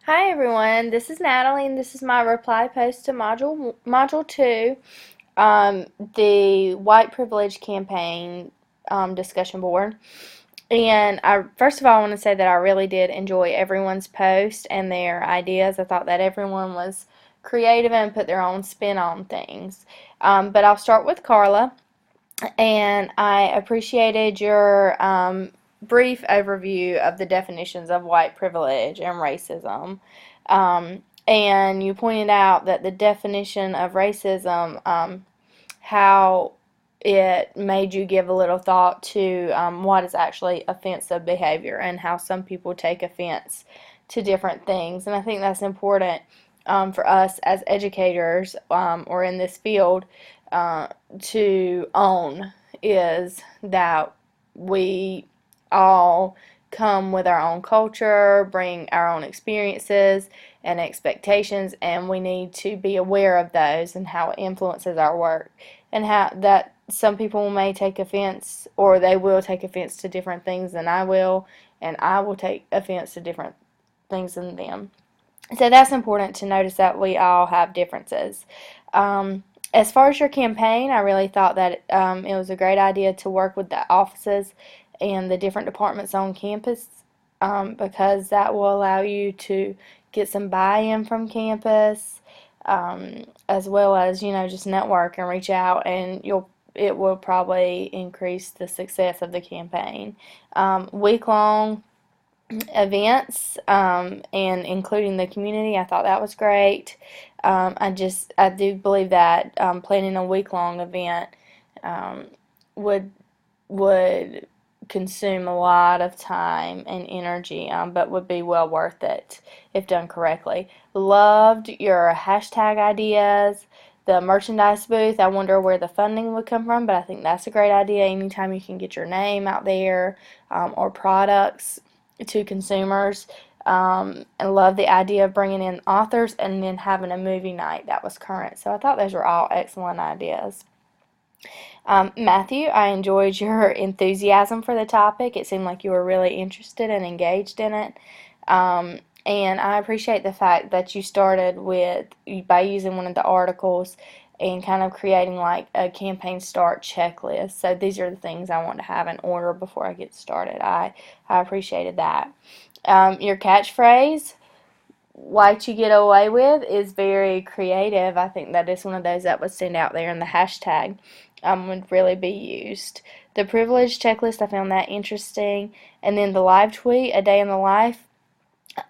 Hi everyone, this is Natalie and this is my reply post to module 2, the white privilege campaign discussion board. And I first of all want to say that I really did enjoy everyone's post and their ideas. I thought that everyone was creative and put their own spin on things. But I'll start with Carla, and I appreciated your brief overview of the definitions of white privilege and racism. And you pointed out that the definition of racism, how it made you give a little thought to what is actually offensive behavior and how some people take offense to different things. And I think that's important for us as educators or in this field to own, is that we all come with our own culture, bring our own experiences and expectations, and we need to be aware of those and how it influences our work, and how that some people may take offense, or they will take offense to different things than I will, and I will take offense to different things than them. So that's important to notice that we all have differences. As far as your campaign, I really thought that it was a great idea to work with the offices and the different departments on campus, because that will allow you to get some buy-in from campus, as well as just network and reach out, and it will probably increase the success of the campaign. Week-long events, and including the community. I thought that was great. I do believe that planning a week-long event um, would would consume a lot of time and energy, but would be well worth it if done correctly. Loved your hashtag ideas. The merchandise booth, I wonder where the funding would come from, but I think that's a great idea. Anytime you can get your name out there, or products to consumers. I love the idea of bringing in authors and then having a movie night that was current. So I thought those were all excellent ideas. Matthew, I enjoyed your enthusiasm for the topic. It seemed like you were really interested and engaged in it. And I appreciate the fact that you started by using one of the articles and kind of creating like a campaign start checklist. So these are the things I want to have in order before I get started. I appreciated that. Your catchphrase, "White You Get Away With," is very creative. I think that is one of those that would stand out there, and the hashtag would really be used. The privilege checklist, I found that interesting. And then the live tweet, "A Day in the Life,"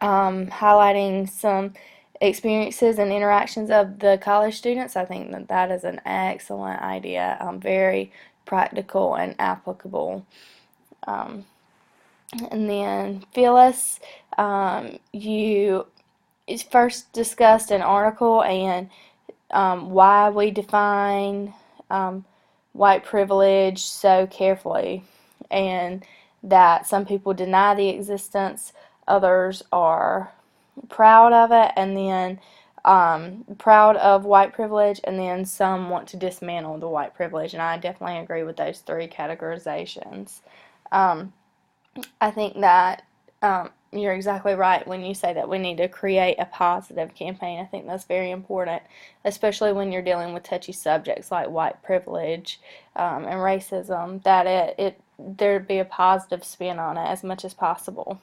highlighting some experiences and interactions of the college students. I think that that is an excellent idea, very practical and applicable. Um, and then Phyllis, you first discussed an article and why we define white privilege so carefully, and that some people deny the existence, others are proud of it, and then proud of white privilege, and then some want to dismantle the white privilege, and I definitely agree with those three categorizations. Um, I think that you're exactly right when you say that we need to create a positive campaign. I think that's very important, especially when you're dealing with touchy subjects like white privilege and racism, that there'd be a positive spin on it as much as possible.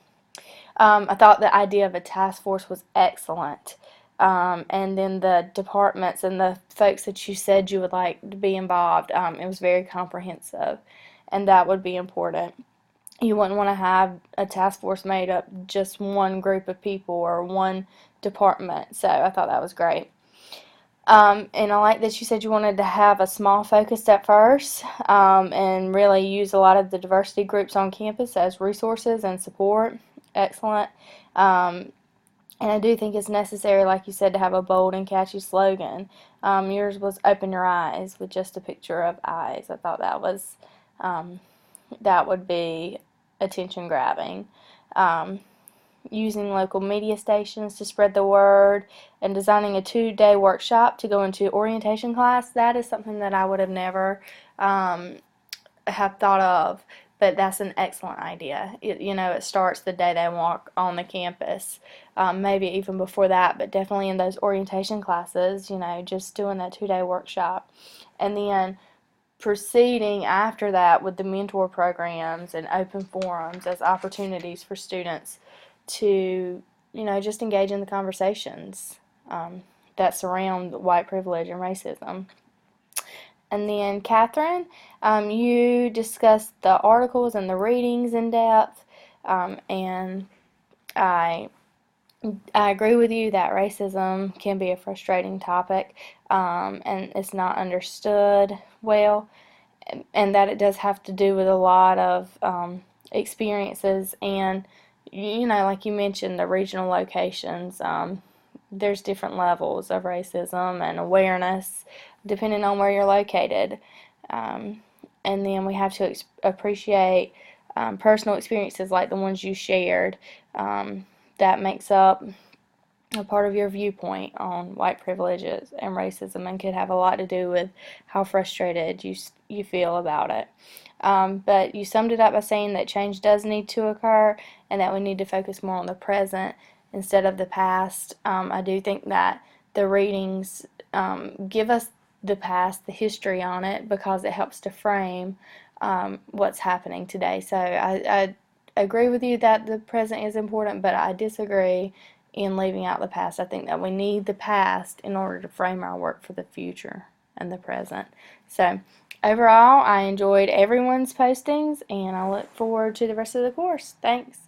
I thought the idea of a task force was excellent. And then the departments and the folks that you said you would like to be involved, it was very comprehensive, and that would be important. You wouldn't want to have a task force made up just one group of people or one department. So I thought that was great. And I like that you said you wanted to have a small focus at first, and really use a lot of the diversity groups on campus as resources and support. Excellent. And I do think it's necessary, like you said, to have a bold and catchy slogan. Yours was "Open Your Eyes" with just a picture of eyes. I thought that would be attention grabbing. Using local media stations to spread the word, and designing a 2-day workshop to go into orientation class, that is something that I would have never have thought of but that's an excellent idea. It starts the day they walk on the campus, maybe even before that, but definitely in those orientation classes, just doing that 2-day workshop. And then proceeding after that with the mentor programs and open forums as opportunities for students to, just engage in the conversations that surround white privilege and racism. And then, Catherine, you discussed the articles and the readings in depth, and I I agree with you that racism can be a frustrating topic, and it's not understood well, and that it does have to do with a lot of experiences and, like you mentioned, the regional locations. There's different levels of racism and awareness depending on where you're located. Um, and then we have to appreciate personal experiences like the ones you shared. That makes up a part of your viewpoint on white privileges and racism, and could have a lot to do with how frustrated you feel about it. But you summed it up by saying that change does need to occur and that we need to focus more on the present instead of the past. I do think that the readings give us the past, the history on it, because it helps to frame what's happening today. So I agree with you that the present is important, but I disagree in leaving out the past. I think that we need the past in order to frame our work for the future and the present. So overall, I enjoyed everyone's postings, and I look forward to the rest of the course. Thanks.